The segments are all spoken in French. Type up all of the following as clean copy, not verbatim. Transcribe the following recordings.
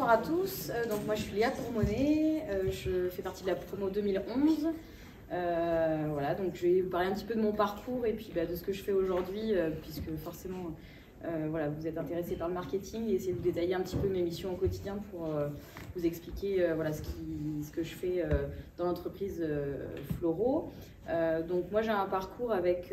Bonsoir à tous, donc moi je suis Léa Tourmonnet, je fais partie de la promo 2011. Voilà, donc je vais vous parler un petit peu de mon parcours et puis de ce que je fais aujourd'hui, puisque forcément voilà, vous êtes intéressé par le marketing et essayer de vous détailler un petit peu mes missions au quotidien pour vous expliquer voilà, ce que je fais dans l'entreprise Floro. Donc moi j'ai un parcours avec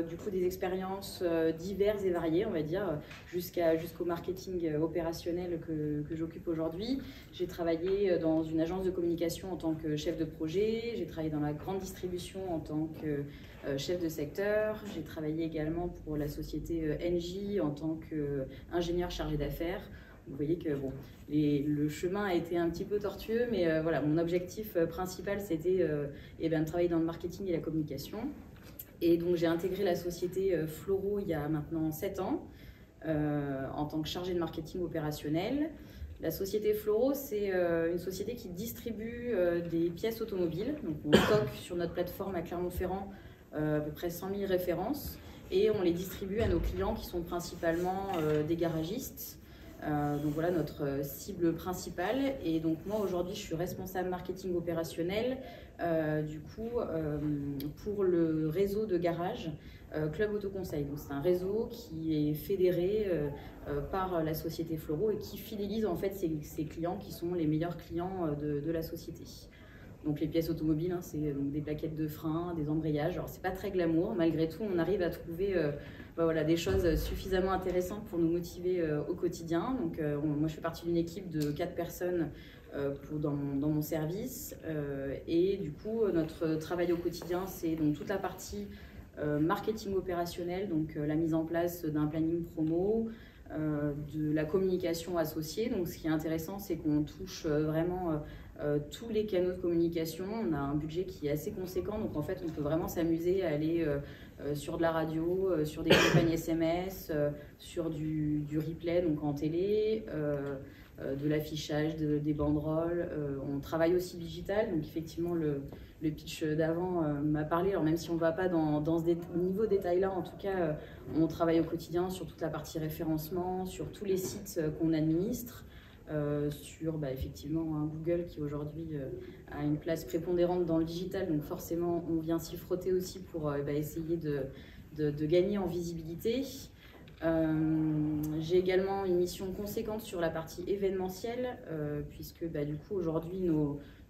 du coup des expériences diverses et variées, on va dire, jusqu'au marketing opérationnel que j'occupe aujourd'hui. J'ai travaillé dans une agence de communication en tant que chef de projet, j'ai travaillé dans la grande distribution en tant que chef de secteur, j'ai travaillé également pour la société Engie en tant qu'ingénieur chargé d'affaires. Vous voyez que bon, le chemin a été un petit peu tortueux, mais voilà, mon objectif principal, c'était de travailler dans le marketing et la communication. Et donc, j'ai intégré la société Floro il y a maintenant 7 ans, en tant que chargée de marketing opérationnel. La société Floro, c'est une société qui distribue des pièces automobiles. Donc, on stocke sur notre plateforme à Clermont-Ferrand à peu près 100 000 références et on les distribue à nos clients qui sont principalement des garagistes. Donc voilà notre cible principale. Et donc moi aujourd'hui je suis responsable marketing opérationnel du coup pour le réseau de garage Club Autoconseil. Donc c'est un réseau qui est fédéré par la société Floro et qui fidélise en fait ses clients qui sont les meilleurs clients de la société. Donc les pièces automobiles, hein, c'est des plaquettes de frein, des embrayages. Alors c'est pas très glamour, malgré tout on arrive à trouver voilà, des choses suffisamment intéressantes pour nous motiver au quotidien. Donc moi je fais partie d'une équipe de 4 personnes dans mon service et du coup notre travail au quotidien c'est donc toute la partie marketing opérationnel, donc la mise en place d'un planning promo, de la communication associée. Donc ce qui est intéressant c'est qu'on touche vraiment tous les canaux de communication. On a un budget qui est assez conséquent, donc en fait on peut vraiment s'amuser à aller sur de la radio, sur des campagnes SMS, sur du replay, donc en télé, de l'affichage, des banderoles. On travaille aussi digital, donc effectivement le pitch d'avant m'a parlé, alors même si on ne va pas dans ce niveau détail-là, en tout cas on travaille au quotidien sur toute la partie référencement, sur tous les sites qu'on administre, sur effectivement un Google qui aujourd'hui a une place prépondérante dans le digital, donc forcément on vient s'y frotter aussi pour essayer de gagner en visibilité. J'ai également une mission conséquente sur la partie événementielle, puisque du coup aujourd'hui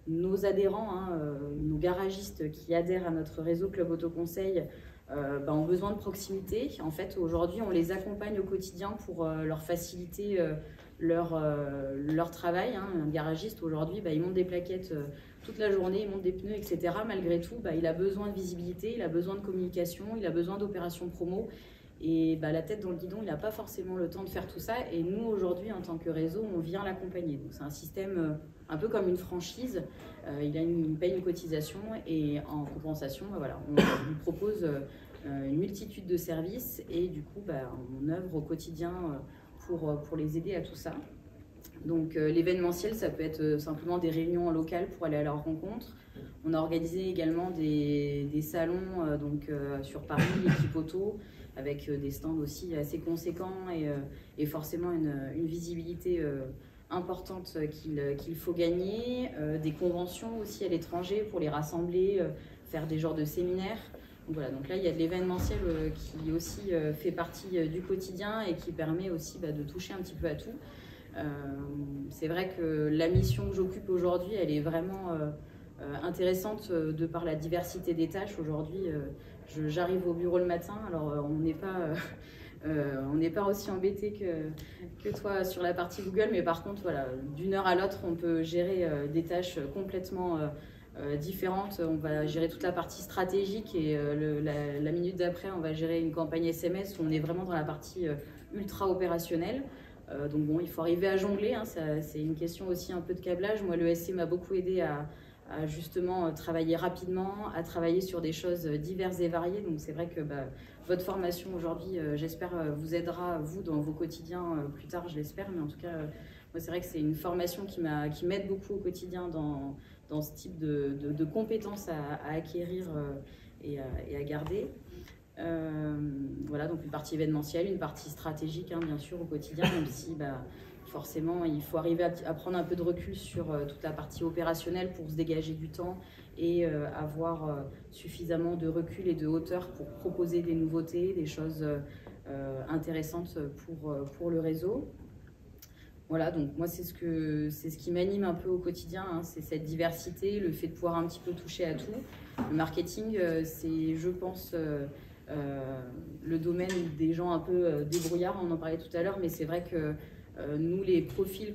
nos adhérents, hein, nos garagistes qui adhèrent à notre réseau Club Autoconseil ont besoin de proximité. En fait, aujourd'hui, on les accompagne au quotidien pour leur faciliter leur travail. Hein. Un garagiste, aujourd'hui, il monte des plaquettes toute la journée, il monte des pneus, etc. Malgré tout, il a besoin de visibilité, il a besoin de communication, il a besoin d'opérations promo. Et la tête dans le guidon, il n'a pas forcément le temps de faire tout ça. Et nous, aujourd'hui, en tant que réseau, on vient l'accompagner. Donc, c'est un système un peu comme une franchise. Il paye une cotisation et en compensation, voilà, on lui propose une multitude de services. Et du coup, on œuvre au quotidien pour les aider à tout ça. Donc, l'événementiel, ça peut être simplement des réunions locales pour aller à leur rencontre. On a organisé également des salons sur Paris, l'équipe auto, avec des stands aussi assez conséquents et forcément une visibilité importante qu'il faut gagner, des conventions aussi à l'étranger pour les rassembler, faire des genres de séminaires. Donc voilà, donc là il y a de l'événementiel qui aussi fait partie du quotidien et qui permet aussi de toucher un petit peu à tout. C'est vrai que la mission que j'occupe aujourd'hui, elle est vraiment intéressante de par la diversité des tâches. Aujourd'hui, j'arrive au bureau le matin, alors on n'est pas aussi embêté que toi sur la partie Google, mais par contre, voilà, d'une heure à l'autre, on peut gérer des tâches complètement différentes. On va gérer toute la partie stratégique et la minute d'après, on va gérer une campagne SMS où on est vraiment dans la partie ultra opérationnelle. Donc bon, il faut arriver à jongler, hein, c'est une question aussi un peu de câblage. Moi, le SC m'a beaucoup aidé à justement travailler rapidement, à travailler sur des choses diverses et variées. Donc c'est vrai que votre formation aujourd'hui, j'espère, vous aidera, vous, dans vos quotidiens plus tard, je l'espère. Mais en tout cas, moi, c'est vrai que c'est une formation qui m'aide beaucoup au quotidien dans ce type de compétences à acquérir et à garder. Voilà, donc une partie événementielle, une partie stratégique, hein, bien sûr, au quotidien, même si forcément, il faut arriver à prendre un peu de recul sur toute la partie opérationnelle pour se dégager du temps et avoir suffisamment de recul et de hauteur pour proposer des nouveautés, des choses intéressantes pour le réseau. Voilà, donc moi c'est ce qui m'anime un peu au quotidien, hein, c'est cette diversité, le fait de pouvoir un petit peu toucher à tout. Le marketing, c'est, je pense, le domaine des gens un peu débrouillards, on en parlait tout à l'heure, mais c'est vrai que nous, les profils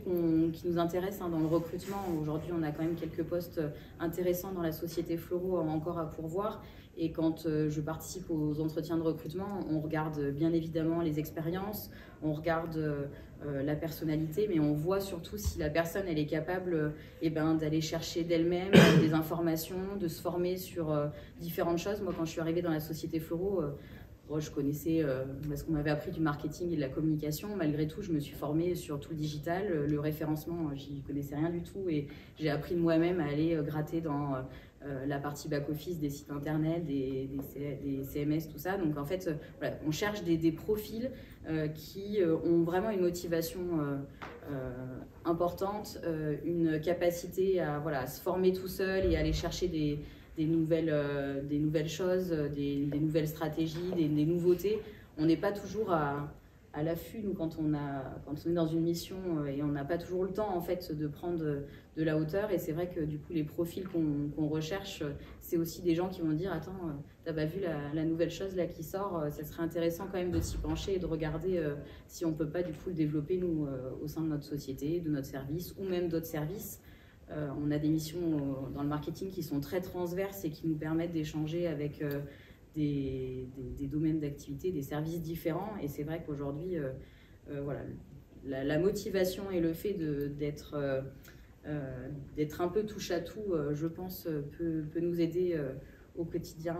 qui nous intéressent, hein, dans le recrutement, aujourd'hui on a quand même quelques postes intéressants dans la société Floro encore à pourvoir. Et quand je participe aux entretiens de recrutement, on regarde bien évidemment les expériences, on regarde la personnalité, mais on voit surtout si la personne elle est capable d'aller chercher d'elle-même des informations, de se former sur différentes choses. Moi, quand je suis arrivée dans la société Floro, je connaissais parce qu'on m'avait appris du marketing et de la communication. Malgré tout, je me suis formée sur tout le digital. Le référencement, j'y connaissais rien du tout et j'ai appris de moi-même à aller gratter dans la partie back-office des sites internet, des CMS, tout ça. Donc en fait, voilà, on cherche des profils qui ont vraiment une motivation importante, une capacité à, voilà, à se former tout seul et aller chercher des nouvelles choses, des nouvelles stratégies, des nouveautés. On n'est pas toujours à l'affût, nous, quand on est dans une mission et on n'a pas toujours le temps en fait de prendre de la hauteur. Et c'est vrai que du coup les profils qu'on recherche, c'est aussi des gens qui vont dire attends, t'as pas vu la nouvelle chose là qui sort, ça serait intéressant quand même de s'y pencher et de regarder si on peut pas du coup le développer nous au sein de notre société, de notre service ou même d'autres services. On a des missions dans le marketing qui sont très transverses et qui nous permettent d'échanger avec des domaines d'activité, des services différents. Et c'est vrai qu'aujourd'hui, voilà, la motivation et le fait d'être un peu touche à tout, je pense, peut nous aider au quotidien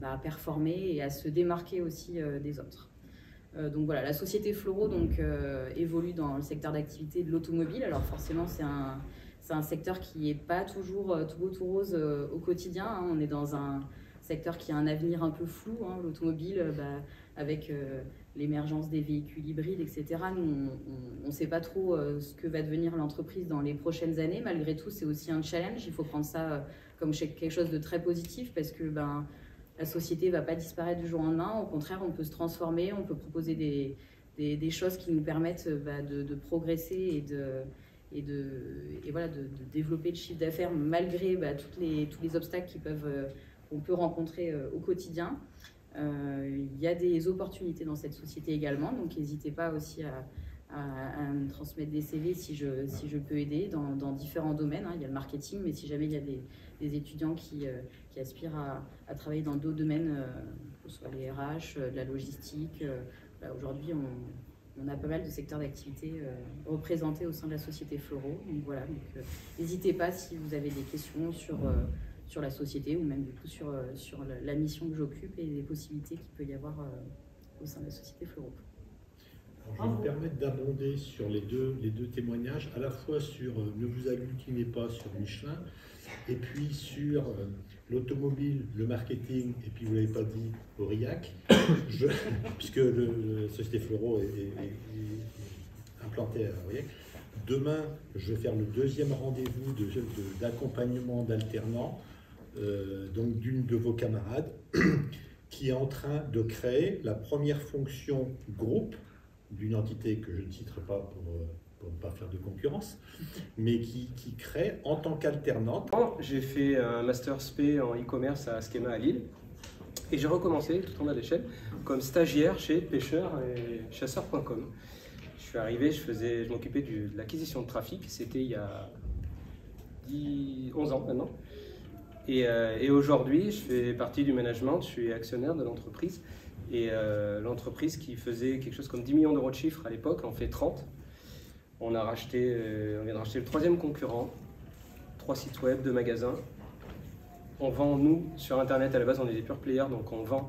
à performer et à se démarquer aussi des autres. Donc voilà, la société Floro évolue dans le secteur d'activité de l'automobile. Alors forcément, c'est un secteur qui n'est pas toujours tout beau tout rose au quotidien, hein. On est dans un secteur qui a un avenir un peu flou, hein, l'automobile, avec l'émergence des véhicules hybrides, etc. Nous, on ne sait pas trop ce que va devenir l'entreprise dans les prochaines années. Malgré tout, c'est aussi un challenge. Il faut prendre ça comme quelque chose de très positif parce que la société ne va pas disparaître du jour au lendemain. Au contraire, on peut se transformer, on peut proposer des choses qui nous permettent de progresser et voilà, de développer le chiffre d'affaires malgré tous les obstacles qu'on peut rencontrer au quotidien. Il y a des opportunités dans cette société également, donc n'hésitez pas aussi à me transmettre des CV si je peux aider dans différents domaines, hein. Il y a le marketing, mais si jamais il y a des étudiants qui aspirent à travailler dans d'autres domaines, que ce soit les RH, de la logistique, aujourd'hui on a pas mal de secteurs d'activité représentés au sein de la société Floro. Donc voilà, n'hésitez pas si vous avez des questions sur la société ou même du coup sur la mission que j'occupe et les possibilités qu'il peut y avoir au sein de la société Floro. Alors, je vais me permettre d'abonder sur les deux témoignages, à la fois sur ne vous agglutinez pas sur Michelin, et puis sur l'automobile, le marketing, et puis vous ne l'avez pas dit, Aurillac, puisque la société Floro est implantée à Aurillac. Demain, je vais faire le deuxième rendez-vous d'accompagnement d'alternants, donc d'une de vos camarades, qui est en train de créer la première fonction groupe d'une entité que je ne citerai pas pour ne pas faire de concurrence, mais qui crée en tant qu'alternante. J'ai fait un master SP en e-commerce à Schema à Lille et j'ai recommencé tout en bas d'échelle comme stagiaire chez pêcheurs et chasseurs.com. Je suis arrivé, je m'occupais de l'acquisition de trafic, c'était il y a 11 ans maintenant. Et aujourd'hui, je fais partie du management, je suis actionnaire de l'entreprise. Et l'entreprise qui faisait quelque chose comme 10 millions d'euros de chiffre à l'époque en fait 30. On vient de racheter le troisième concurrent, 3 sites web, 2 magasins. On vend, nous, sur Internet, à la base, on est des pure players, donc on vend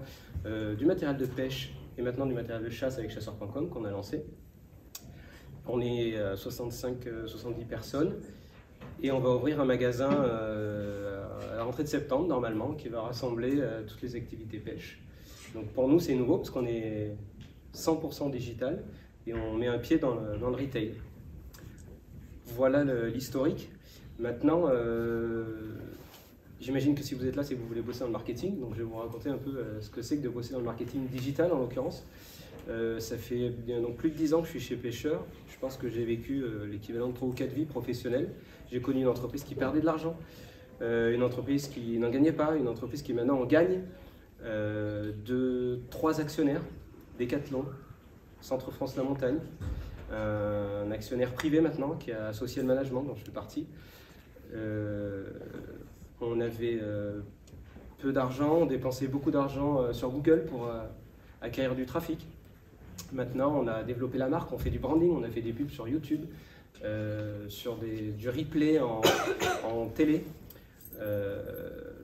du matériel de pêche et maintenant du matériel de chasse avec chasseurs.com qu'on a lancé. On est 65-70 personnes et on va ouvrir un magasin à la rentrée de septembre, normalement, qui va rassembler toutes les activités pêche. Donc pour nous, c'est nouveau parce qu'on est 100% digital et on met un pied dans le retail. voilà l'historique. Maintenant, j'imagine que si vous êtes là, c'est que vous voulez bosser dans le marketing. Donc je vais vous raconter un peu ce que c'est que de bosser dans le marketing digital en l'occurrence. Ça fait donc plus de 10 ans que je suis chez Pêcheur. Je pense que j'ai vécu l'équivalent de 3 ou 4 vies professionnelles. J'ai connu une entreprise qui perdait de l'argent, une entreprise qui n'en gagnait pas, une entreprise qui maintenant en gagne, 3 actionnaires, Decathlon, Centre France La Montagne, un actionnaire privé maintenant qui a associé le management dont je fais partie. On avait peu d'argent, on dépensait beaucoup d'argent sur Google pour acquérir du trafic. Maintenant, on a développé la marque, on fait du branding, on a fait des pubs sur YouTube, sur du replay en télé.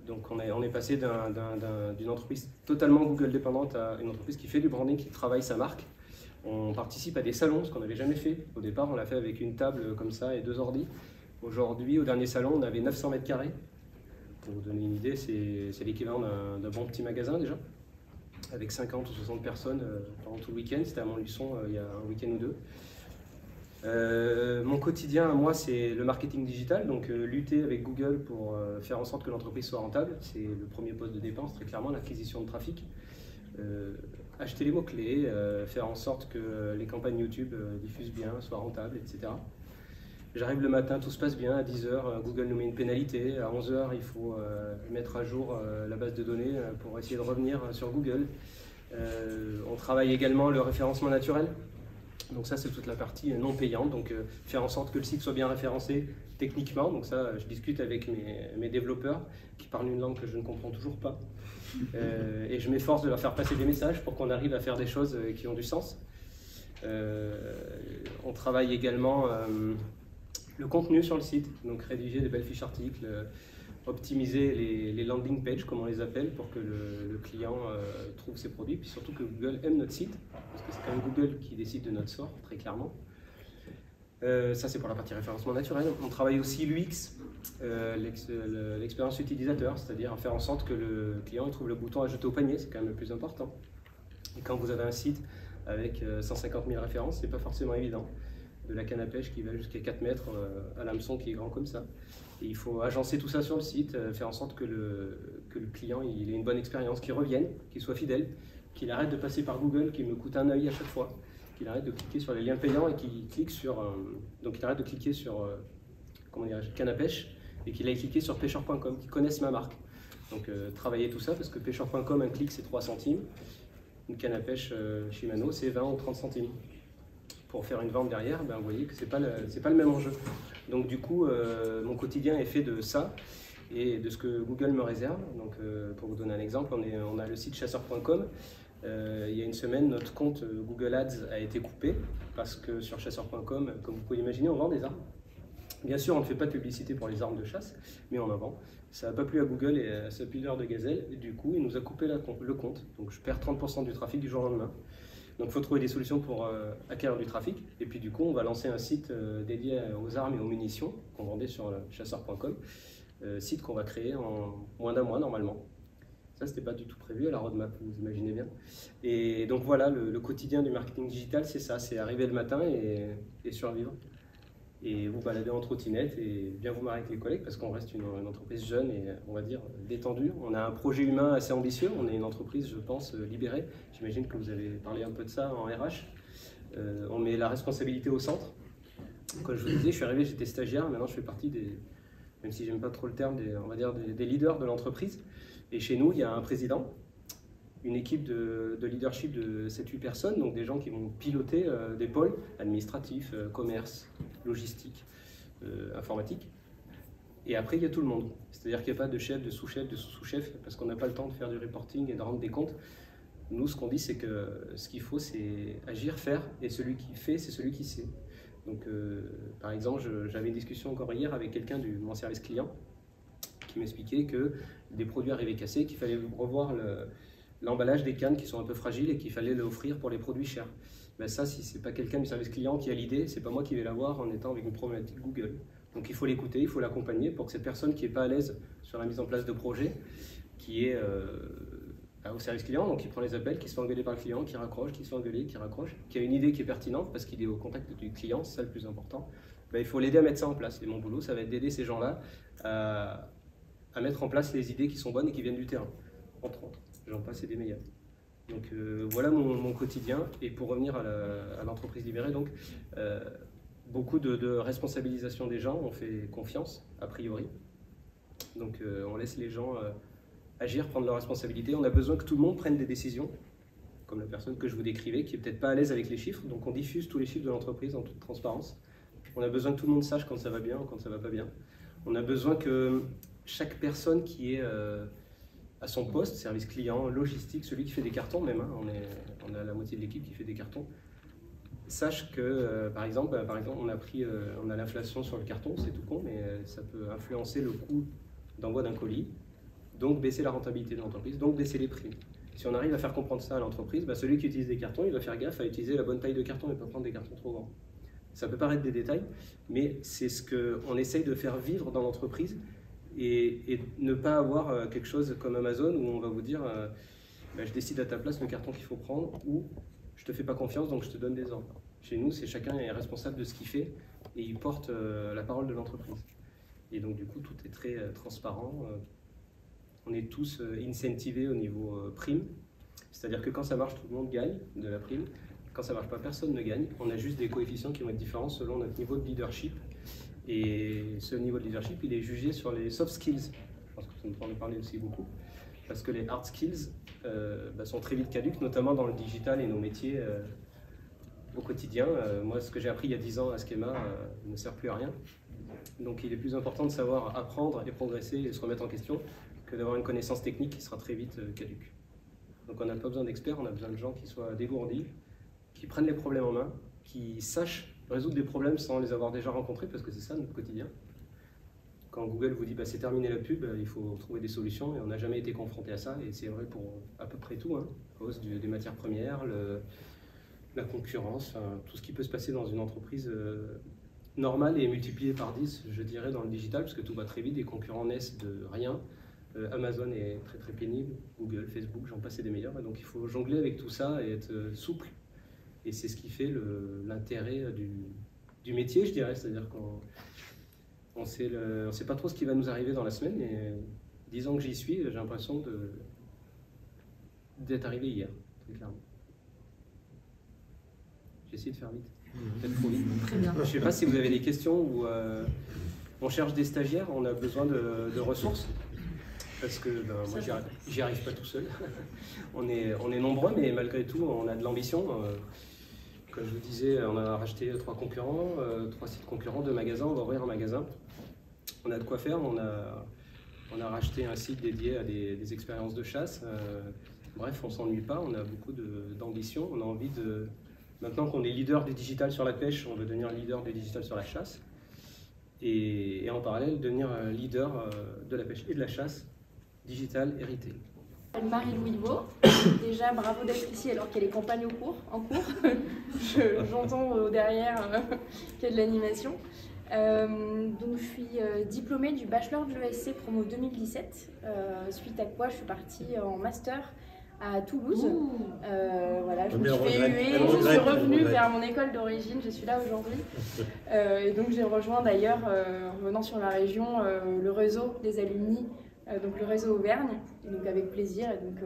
Donc on est passé d'une entreprise totalement Google dépendante à une entreprise qui fait du branding, qui travaille sa marque. On participe à des salons, ce qu'on n'avait jamais fait. Au départ, on l'a fait avec une table comme ça et 2 ordis. Aujourd'hui, au dernier salon, on avait 900 mètres carrés. Pour vous donner une idée, c'est l'équivalent d'un bon petit magasin déjà, avec 50 ou 60 personnes pendant tout le week-end. C'était à Montluçon il y a un week-end ou 2. Mon quotidien à moi, c'est le marketing digital, donc lutter avec Google pour faire en sorte que l'entreprise soit rentable. C'est le premier poste de dépense, très clairement, l'acquisition de trafic. Acheter les mots-clés, faire en sorte que les campagnes YouTube diffusent bien, soient rentables, etc. J'arrive le matin, tout se passe bien, à 10 h, Google nous met une pénalité, à 11 h, il faut mettre à jour la base de données pour essayer de revenir sur Google. On travaille également le référencement naturel, donc ça c'est toute la partie non payante, donc faire en sorte que le site soit bien référencé techniquement, donc ça je discute avec mes développeurs qui parlent une langue que je ne comprends toujours pas, et je m'efforce de leur faire passer des messages pour qu'on arrive à faire des choses qui ont du sens. On travaille également le contenu sur le site, donc rédiger des belles fiches articles, optimiser les landing pages, comme on les appelle, pour que le client trouve ses produits, puis surtout que Google aime notre site, parce que c'est quand même Google qui décide de notre sort, très clairement. Ça c'est pour la partie référencement naturel. On travaille aussi l'UX, l'expérience utilisateur, c'est-à-dire faire en sorte que le client trouve le bouton ajouter au panier, c'est quand même le plus important. Et quand vous avez un site avec 150 000 références, c'est pas forcément évident. De la canne à pêche qui va jusqu'à 4 mètres à l'hameçon qui est grand comme ça. Et il faut agencer tout ça sur le site, faire en sorte que le client il ait une bonne expérience, qu'il revienne, qu'il soit fidèle, qu'il arrête de passer par Google, qu'il me coûte un œil à chaque fois, qu'il arrête de cliquer sur les liens payants et qu'il clique sur donc il arrête de cliquer sur comment dirais-je, canne à pêche et qu'il aille cliquer sur pêcheur.com, qu'il connaisse ma marque. Donc travailler tout ça parce que pêcheur.com, un clic c'est 3 centimes, une canne à pêche Shimano c'est 20 ou 30 centimes. Pour faire une vente derrière, ben, vous voyez que c'est pas le même enjeu. Donc du coup, mon quotidien est fait de ça et de ce que Google me réserve. Donc pour vous donner un exemple, on a le site chasseur.com. Il y a une semaine, notre compte Google Ads a été coupé parce que sur chasseur.com, comme vous pouvez l'imaginer, on vend des armes. Bien sûr, on ne fait pas de publicité pour les armes de chasse, mais on en vend. Ça n'a pas plu à Google et à sa pudeur de gazelle. Et du coup, il nous a coupé le compte. Donc je perds 30% du trafic du jour au lendemain. Donc il faut trouver des solutions pour acquérir du trafic. Et puis du coup, on va lancer un site dédié aux armes et aux munitions qu'on vendait sur chasseur.com. Site qu'on va créer en moins d'1 mois normalement. Ça, c'était pas du tout prévu à la roadmap, vous imaginez bien. Et donc voilà, le quotidien du marketing digital, c'est ça, c'est arriver le matin et survivre. Et vous balader en trottinette et bien vous marrer avec les collègues parce qu'on reste une entreprise jeune et on va dire détendue. On a un projet humain assez ambitieux, on est une entreprise, je pense, libérée. J'imagine que vous avez parlé un peu de ça en RH. On met la responsabilité au centre. Comme je vous disais, je suis arrivé, j'étais stagiaire, maintenant je fais partie même si j'aime pas trop le terme, on va dire des leaders de l'entreprise. Et chez nous, il y a un président, une équipe de leadership de 7-8 personnes, donc des gens qui vont piloter des pôles administratifs, commerce, logistique, informatique. Et après, il y a tout le monde. C'est-à-dire qu'il n'y a pas de chef, de sous-chef, de sous-chef, parce qu'on n'a pas le temps de faire du reporting et de rendre des comptes. Nous, ce qu'on dit, c'est que ce qu'il faut, c'est agir, faire, et celui qui fait, c'est celui qui sait. Donc, par exemple, j'avais une discussion encore hier avec quelqu'un de mon service client qui m'expliquait que des produits arrivaient cassés, qu'il fallait revoir l'emballage des cannes qui sont un peu fragiles et qu'il fallait l'offrir pour les produits chers. Ben ça, si ce n'est pas quelqu'un du service client qui a l'idée, ce n'est pas moi qui vais l'avoir en étant avec une problématique Google. Donc il faut l'écouter, il faut l'accompagner pour que cette personne qui n'est pas à l'aise sur la mise en place de projet, qui est au service client, donc qui prend les appels, qui se fait engueuler par le client, qui raccroche, qui se fait engueuler, qui raccroche, qui a une idée qui est pertinente parce qu'il est au contact du client, c'est ça le plus important, il faut l'aider à mettre ça en place. Et mon boulot, ça va être d'aider ces gens-là à mettre en place les idées qui sont bonnes et qui viennent du terrain, entre autres. J'en passe et des meilleurs. Donc voilà mon quotidien. Et pour revenir à l'entreprise libérée, donc, beaucoup de responsabilisation des gens, on fait confiance, a priori. Donc on laisse les gens agir, prendre leurs responsabilités. On a besoin que tout le monde prenne des décisions, comme la personne que je vous décrivais, qui n'est peut-être pas à l'aise avec les chiffres. Donc on diffuse tous les chiffres de l'entreprise en toute transparence. On a besoin que tout le monde sache quand ça va bien ou quand ça ne va pas bien. On a besoin que chaque personne qui est à son poste, service client, logistique, celui qui fait des cartons même, hein, on a la moitié de l'équipe qui fait des cartons, sache que, par exemple, on a l'inflation sur le carton, c'est tout con, mais ça peut influencer le coût d'envoi d'un colis, donc baisser la rentabilité de l'entreprise, donc baisser les prix. Si on arrive à faire comprendre ça à l'entreprise, celui qui utilise des cartons, il va faire gaffe à utiliser la bonne taille de carton et pas prendre des cartons trop grands. Ça peut paraître des détails, mais c'est ce qu'on essaye de faire vivre dans l'entreprise et ne pas avoir quelque chose comme Amazon où on va vous dire je décide à ta place le carton qu'il faut prendre ou je te fais pas confiance donc je te donne des ordres. Chez nous, chacun est responsable de ce qu'il fait et il porte la parole de l'entreprise. Et donc du coup, tout est très transparent. On est tous incentivés au niveau prime, c'est-à-dire que quand ça marche, tout le monde gagne de la prime. Quand ça ne marche pas, personne ne gagne. On a juste des coefficients qui vont être différents selon notre niveau de leadership. Et ce niveau de leadership, il est jugé sur les soft skills. Je pense que vous en parler aussi beaucoup. Parce que les hard skills sont très vite caduques, notamment dans le digital et nos métiers au quotidien. Moi, ce que j'ai appris il y a 10 ans à Schema ne sert plus à rien. Donc il est plus important de savoir apprendre et progresser et se remettre en question que d'avoir une connaissance technique qui sera très vite caduque. Donc on n'a pas besoin d'experts, on a besoin de gens qui soient dégourdis, qui prennent les problèmes en main, qui sachent résoudre des problèmes sans les avoir déjà rencontrés, parce que c'est ça notre quotidien. Quand Google vous dit c'est terminé la pub, il faut trouver des solutions, et on n'a jamais été confronté à ça, et c'est vrai pour à peu près tout, hein, à cause des matières premières, la concurrence, tout ce qui peut se passer dans une entreprise normale et multiplié par 10, je dirais, dans le digital, parce que tout va très vite, les concurrents naissent de rien. Amazon est très très pénible, Google, Facebook, j'en passe et des meilleurs, et donc il faut jongler avec tout ça et être souple. Et c'est ce qui fait l'intérêt du métier, je dirais. C'est-à-dire qu'on ne sait pas trop ce qui va nous arriver dans la semaine. Et 10 ans que j'y suis, j'ai l'impression d'être arrivé hier, très clairement. J'ai essayé de faire vite. Peut-être trop vite. Très bien. Je ne sais pas si vous avez des questions ou on cherche des stagiaires, on a besoin de ressources. Parce que moi, j'y arrive pas tout seul. on est nombreux, mais malgré tout, on a de l'ambition. Comme je vous disais, on a racheté 3 concurrents, 3 sites concurrents, 2 magasins, on va ouvrir un magasin. On a de quoi faire, on a racheté un site dédié à des expériences de chasse. Bref, on ne s'ennuie pas, on a beaucoup d'ambition. On a envie de... Maintenant qu'on est leader du digital sur la pêche, on veut devenir leader du digital sur la chasse. Et en parallèle, devenir leader de la pêche et de la chasse, digital et retail. Marie-Louis Vaux. Déjà, bravo d'être ici alors qu'il y a les campagnes en cours. J'entends derrière qu'il y a de l'animation. Donc, je suis diplômée du bachelor de l'ESC promo 2017, suite à quoi je suis partie en master à Toulouse. Voilà, je me suis fait huer, je suis revenue vers mon école d'origine, je suis là aujourd'hui. Et donc j'ai rejoint d'ailleurs, en revenant sur la région, le réseau des alumni, donc le réseau Auvergne, et donc avec plaisir. Et donc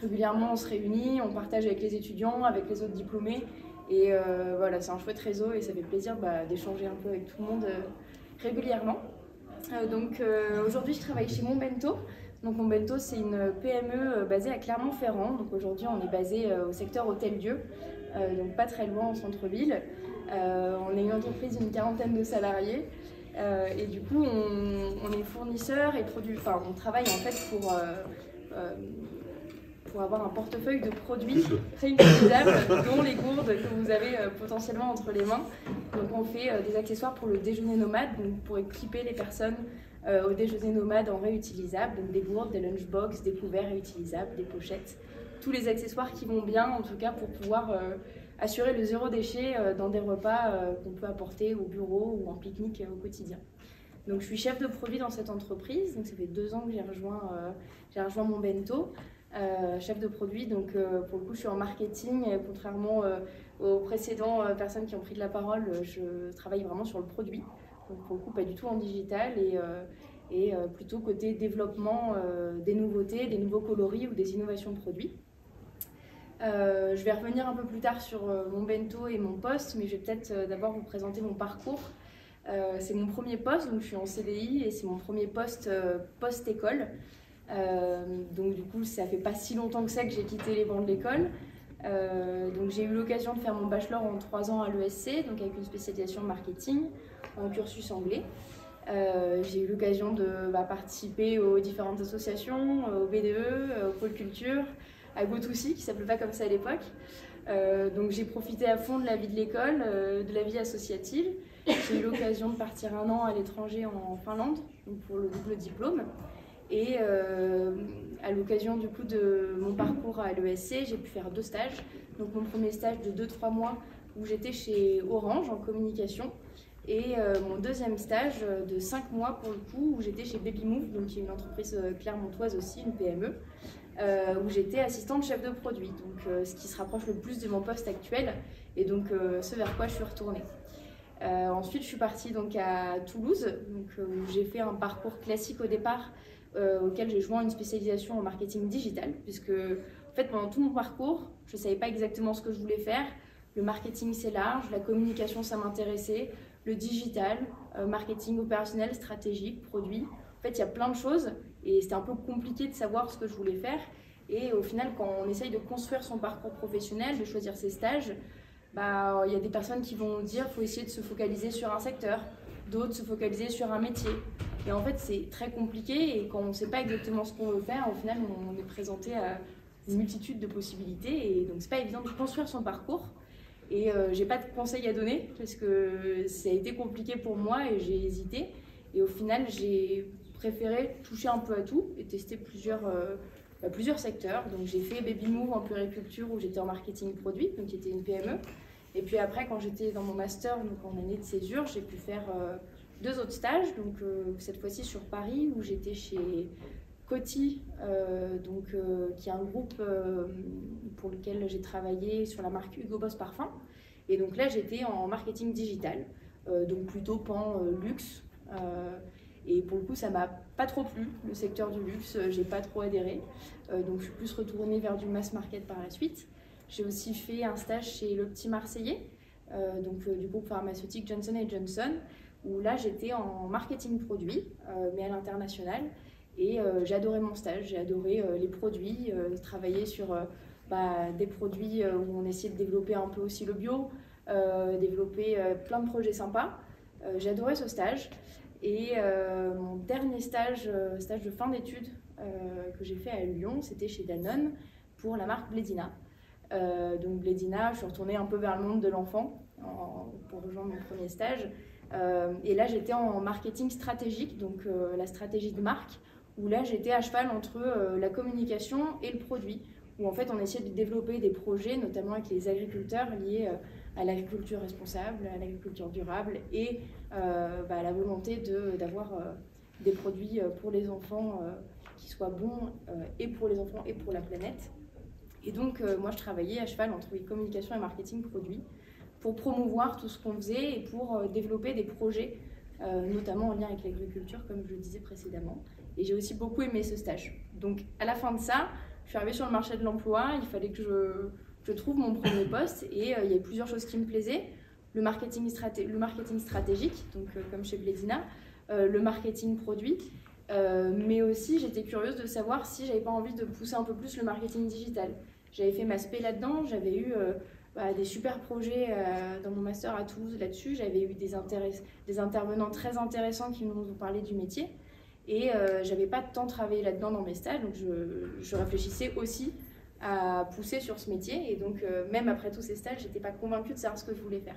régulièrement on se réunit, on partage avec les étudiants, avec les autres diplômés. Et voilà, c'est un chouette réseau et ça fait plaisir d'échanger un peu avec tout le monde régulièrement. Donc aujourd'hui je travaille chez Monbento. Donc Monbento, c'est une PME basée à Clermont-Ferrand. Donc aujourd'hui, on est basé au secteur Hôtel-Dieu, donc pas très loin en centre-ville. On est une entreprise d'une 40aine de salariés. Et du coup, on est fournisseur et on travaille en fait pour avoir un portefeuille de produits réutilisables, dont les gourdes que vous avez potentiellement entre les mains. Donc on fait des accessoires pour le déjeuner nomade, donc pour équiper les personnes au déjeuner nomade en réutilisable, donc des gourdes, des lunchbox, des couverts réutilisables, des pochettes, tous les accessoires qui vont bien en tout cas pour pouvoir assurer le zéro déchet dans des repas qu'on peut apporter au bureau ou en pique-nique au quotidien. Donc je suis chef de produit dans cette entreprise, donc ça fait 2 ans que j'ai rejoint Monbento. Chef de produit, donc pour le coup je suis en marketing, contrairement aux précédentes personnes qui ont pris de la parole, je travaille vraiment sur le produit. Donc pour le coup, pas du tout en digital et plutôt côté développement des nouveautés, des nouveaux coloris ou des innovations de produits. Je vais revenir un peu plus tard sur mon bento et mon poste, mais je vais peut-être d'abord vous présenter mon parcours. C'est mon premier poste, donc je suis en CDI et c'est mon premier poste post-école. Donc du coup, ça fait pas si longtemps que ça que j'ai quitté les bancs de l'école. Donc j'ai eu l'occasion de faire mon bachelor en 3 ans à l'ESC, donc avec une spécialisation marketing en cursus anglais. J'ai eu l'occasion de participer aux différentes associations, au BDE, au Pôle Culture, à GoToSee, qui ne s'appelait pas comme ça à l'époque. Donc j'ai profité à fond de la vie de l'école, de la vie associative. J'ai eu l'occasion de partir 1 an à l'étranger en Finlande, donc pour le double diplôme. Et à l'occasion du coup de mon parcours à l'ESC, j'ai pu faire 2 stages. Donc mon premier stage de 2-3 mois où j'étais chez Orange en communication. Et mon deuxième stage de 5 mois pour le coup où j'étais chez Babymove, donc qui est une entreprise clermontoise aussi, une PME, où j'étais assistante chef de produit, donc ce qui se rapproche le plus de mon poste actuel et donc ce vers quoi je suis retournée. Ensuite, je suis partie donc à Toulouse, donc, où j'ai fait un parcours classique au départ, auquel j'ai joint une spécialisation en marketing digital, puisque en fait, pendant tout mon parcours, je ne savais pas exactement ce que je voulais faire. Le marketing, c'est large, la communication, ça m'intéressait, le digital, marketing opérationnel, stratégique, produit. En fait, il y a plein de choses et c'était un peu compliqué de savoir ce que je voulais faire. Et au final, quand on essaye de construire son parcours professionnel, de choisir ses stages, il y a des personnes qui vont dire qu'il faut essayer de se focaliser sur un secteur, d'autres se focaliser sur un métier. Et en fait, c'est très compliqué et quand on ne sait pas exactement ce qu'on veut faire, au final, on est présenté à une multitude de possibilités et donc c'est pas évident de construire son parcours. Et j'ai pas de conseils à donner parce que ça a été compliqué pour moi et j'ai hésité. Et au final, j'ai préféré toucher un peu à tout et tester plusieurs secteurs. Donc j'ai fait Babymove en puériculture où j'étais en marketing produit, donc qui était une PME. Et puis après, quand j'étais dans mon master, donc en année de césure, j'ai pu faire 2 autres stages. Donc cette fois-ci sur Paris où j'étais chez Coty, qui est un groupe pour lequel j'ai travaillé sur la marque Hugo Boss Parfum. Et donc là, j'étais en marketing digital, donc plutôt pan luxe. Et pour le coup, ça m'a pas trop plu, le secteur du luxe, j'ai pas trop adhéré. Donc je suis plus retournée vers du mass market par la suite. J'ai aussi fait un stage chez Le Petit Marseillais, du groupe pharmaceutique Johnson & Johnson, où là, j'étais en marketing produit, mais à l'international. Et j'ai adoré mon stage, j'ai adoré les produits, travailler sur des produits où on essayait de développer un peu aussi le bio, développer plein de projets sympas. J'ai adoré ce stage. Et mon dernier stage de fin d'études que j'ai fait à Lyon, c'était chez Danone pour la marque Blédina. Donc Blédina, je suis retournée un peu vers le monde de l'enfant pour rejoindre mon premier stage. Et là, j'étais en marketing stratégique, donc la stratégie de marque, où là j'étais à cheval entre la communication et le produit, où en fait on essayait de développer des projets, notamment avec les agriculteurs liés à l'agriculture responsable, à l'agriculture durable et à la volonté d'avoir des produits pour les enfants qui soient bons et pour les enfants et pour la planète. Et donc moi je travaillais à cheval entre communication et marketing produit pour promouvoir tout ce qu'on faisait et pour développer des projets, notamment en lien avec l'agriculture, comme je le disais précédemment. Et j'ai aussi beaucoup aimé ce stage. Donc à la fin de ça, je suis arrivée sur le marché de l'emploi, il fallait que je trouve mon premier poste et il y avait plusieurs choses qui me plaisaient. Le marketing stratégique, donc comme chez Blédina, le marketing produit, mais aussi j'étais curieuse de savoir si j'avais pas envie de pousser un peu plus le marketing digital. J'avais fait ma spé là-dedans, j'avais eu des super projets dans mon master à Toulouse là-dessus, j'avais eu des intervenants très intéressants qui nous ont parlé du métier. Et j'avais pas tant travaillé là-dedans dans mes stages, donc je réfléchissais aussi à pousser sur ce métier. Et donc même après tous ces stages, j'étais pas convaincue de savoir ce que je voulais faire.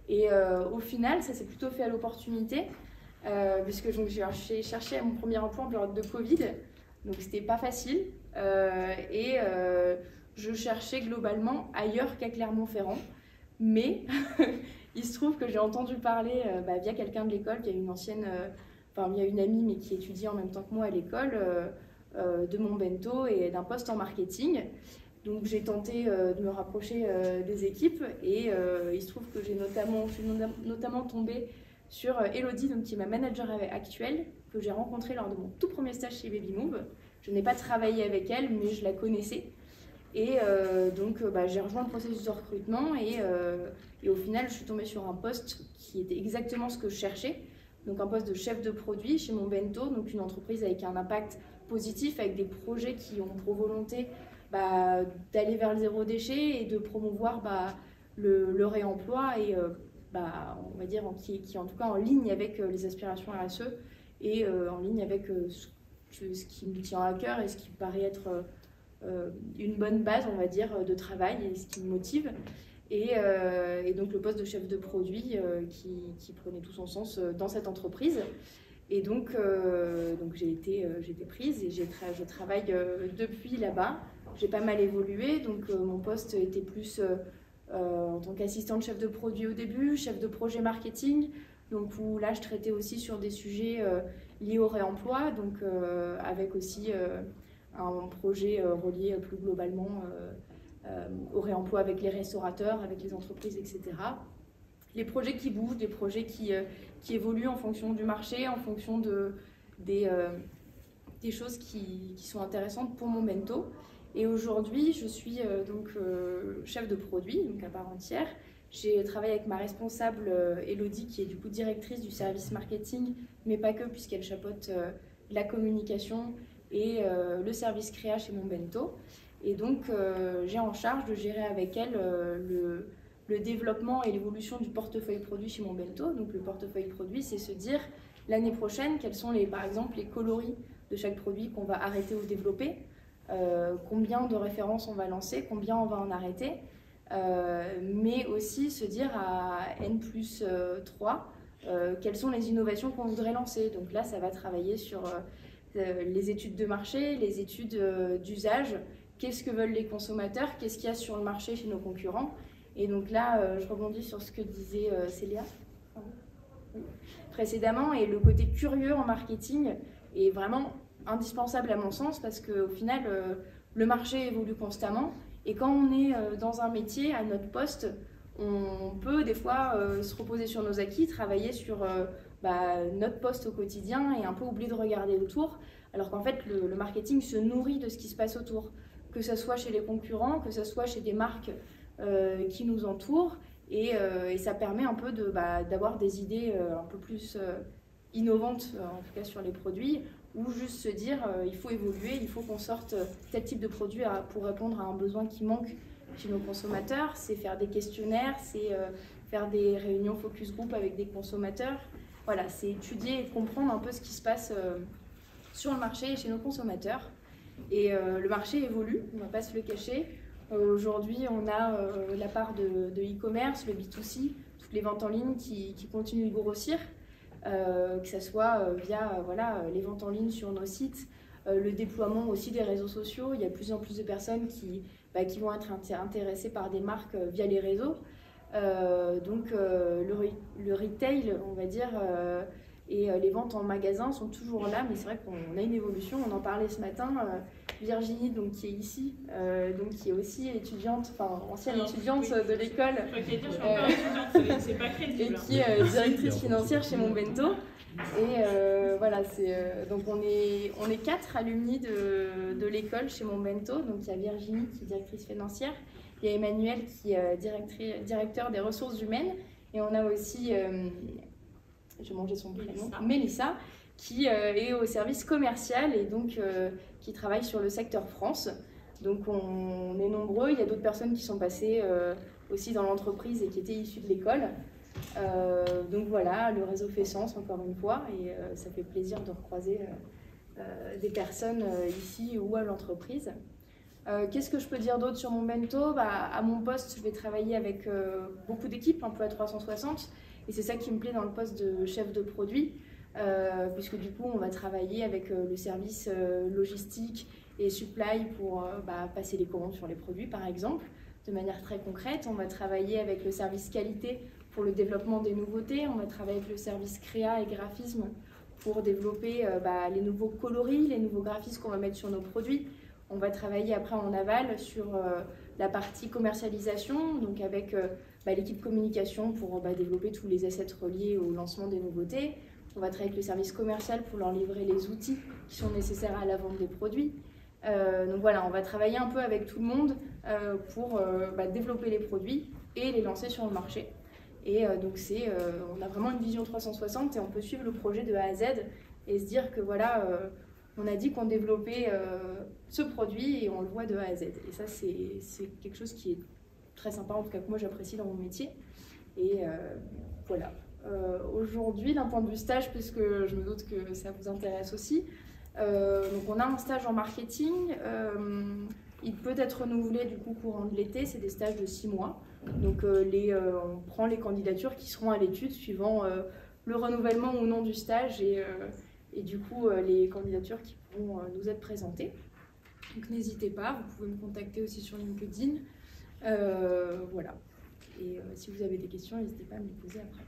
Et au final, ça s'est plutôt fait à l'opportunité, puisque j'ai cherché mon premier emploi en période de Covid, donc c'était pas facile. Je cherchais globalement ailleurs qu'à Clermont-Ferrand, mais il se trouve que j'ai entendu parler via quelqu'un de l'école qui a une ancienne... il y a une amie mais qui étudie en même temps que moi à l'école, de mon bento et d'un poste en marketing. Donc j'ai tenté de me rapprocher des équipes et il se trouve que je suis notamment tombée sur Elodie, donc, qui est ma manager actuelle, que j'ai rencontrée lors de mon tout premier stage chez Babymove. Je n'ai pas travaillé avec elle, mais je la connaissais. Et donc j'ai rejoint le processus de recrutement et au final je suis tombée sur un poste qui était exactement ce que je cherchais. Donc un poste de chef de produit chez Monbento, donc une entreprise avec un impact positif, avec des projets qui ont pour volonté d'aller vers le zéro déchet et de promouvoir le réemploi et on va dire qui est en tout cas en ligne avec les aspirations RSE et en ligne avec ce qui me tient à cœur et ce qui me paraît être une bonne base, on va dire, de travail et ce qui me motive. Et donc le poste de chef de produit qui prenait tout son sens dans cette entreprise. Et donc j'ai été prise et je travaille depuis là-bas. J'ai pas mal évolué, donc mon poste était plus en tant qu'assistante chef de produit au début, chef de projet marketing, donc où là je traitais aussi sur des sujets liés au réemploi, donc avec aussi un projet relié plus globalement au réemploi avec les restaurateurs, avec les entreprises, etc. Les projets qui bougent, des projets qui évoluent en fonction du marché, en fonction des choses qui sont intéressantes pour Monbento. Et aujourd'hui, je suis chef de produit, donc à part entière. J'ai travaillé avec ma responsable Elodie, qui est du coup directrice du service marketing, mais pas que, puisqu'elle chapeaute la communication et le service créa chez Monbento. Et donc, j'ai en charge de gérer avec elle le développement et l'évolution du portefeuille produit chez Monbento. Donc, le portefeuille produit, c'est se dire l'année prochaine, quels sont par exemple les coloris de chaque produit qu'on va arrêter ou développer, combien de références on va lancer, combien on va en arrêter, mais aussi se dire à N+3 quelles sont les innovations qu'on voudrait lancer. Donc là, ça va travailler sur les études de marché, les études d'usage, qu'est-ce que veulent les consommateurs, qu'est-ce qu'il y a sur le marché chez nos concurrents. Et donc là, je rebondis sur ce que disait Célia précédemment, et le côté curieux en marketing est vraiment indispensable à mon sens, parce qu'au final, le marché évolue constamment, et quand on est dans un métier, à notre poste, on peut des fois se reposer sur nos acquis, travailler sur notre poste au quotidien et un peu oublier de regarder autour, alors qu'en fait, le marketing se nourrit de ce qui se passe autour, que ce soit chez les concurrents, que ce soit chez des marques qui nous entourent, et ça permet un peu d'avoir des idées un peu plus innovantes, en tout cas sur les produits, ou juste se dire il faut évoluer, il faut qu'on sorte tel type de produit pour répondre à un besoin qui manque chez nos consommateurs. C'est faire des questionnaires, c'est faire des réunions focus group avec des consommateurs. Voilà, c'est étudier et comprendre un peu ce qui se passe sur le marché et chez nos consommateurs. Et le marché évolue, on ne va pas se le cacher. Aujourd'hui, on a la part de e-commerce, le B2C, toutes les ventes en ligne qui continuent de grossir. Que ce soit via les ventes en ligne sur nos sites, le déploiement aussi des réseaux sociaux. Il y a de plus en plus de personnes qui vont être intéressées par des marques via les réseaux. Donc le retail, on va dire, et les ventes en magasin sont toujours là, mais c'est vrai qu'on a une évolution. On en parlait ce matin. Virginie, donc, qui est ici, qui est aussi étudiante, ancienne étudiante de l'école, et qui est directrice financière chez Monbento. Et voilà, donc on est 4 alumni de l'école chez Monbento. Donc il y a Virginie qui est directrice financière, il y a Emmanuel qui est directeur des ressources humaines, et on a aussi, j'ai mangé son prénom, Mélissa, qui est au service commercial et donc qui travaille sur le secteur France. Donc on est nombreux, il y a d'autres personnes qui sont passées aussi dans l'entreprise et qui étaient issues de l'école. Donc voilà, le réseau fait sens encore une fois, et ça fait plaisir de recroiser des personnes ici ou à l'entreprise. Qu'est-ce que je peux dire d'autre sur Monbento ? À mon poste, je vais travailler avec beaucoup d'équipes, un peu à 360, et c'est ça qui me plaît dans le poste de chef de produit. Puisque du coup on va travailler avec le service logistique et supply pour passer les commandes sur les produits par exemple, de manière très concrète. On va travailler avec le service qualité pour le développement des nouveautés, on va travailler avec le service créa et graphisme pour développer les nouveaux coloris, les nouveaux graphismes qu'on va mettre sur nos produits. On va travailler après en aval sur la partie commercialisation, donc avec l'équipe communication pour développer tous les assets reliés au lancement des nouveautés. On va travailler avec le service commercial pour leur livrer les outils qui sont nécessaires à la vente des produits. Donc voilà, on va travailler un peu avec tout le monde pour développer les produits et les lancer sur le marché. Et donc on a vraiment une vision 360 et on peut suivre le projet de A à Z et se dire que voilà, on a dit qu'on développait ce produit et on le voit de A à Z. Et ça, c'est quelque chose qui est très sympa, en tout cas que moi j'apprécie dans mon métier. Et voilà. Aujourd'hui, d'un point de vue stage, puisque je me doute que ça vous intéresse aussi, donc on a un stage en marketing. Il peut être renouvelé du coup courant de l'été, c'est des stages de 6 mois. Donc on prend les candidatures qui seront à l'étude suivant le renouvellement ou non du stage et du coup les candidatures qui pourront nous être présentées. Donc n'hésitez pas, vous pouvez me contacter aussi sur LinkedIn. Voilà. Et si vous avez des questions, n'hésitez pas à me les poser après.